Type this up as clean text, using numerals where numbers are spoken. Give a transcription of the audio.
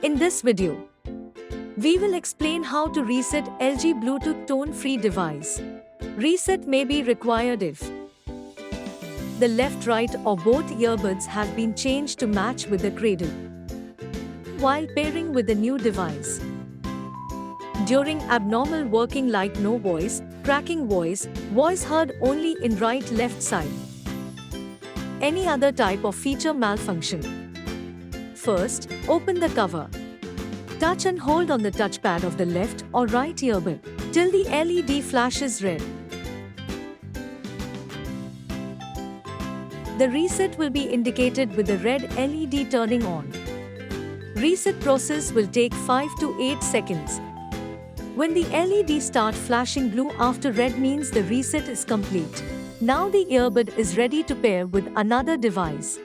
In this video, we will explain how to reset LG Bluetooth tone-free device. Reset may be required if the left, right or both earbuds have been changed to match with the cradle while pairing with the new device. During abnormal working like no voice, cracking voice heard only in right-left side. Any other type of feature malfunction. First, open the cover. Touch and hold on the touchpad of the left or right earbud till the LED flashes red. The reset will be indicated with the red LED turning on. Reset process will take 5 to 8 seconds. When the LED starts flashing blue after red means the reset is complete. Now the earbud is ready to pair with another device.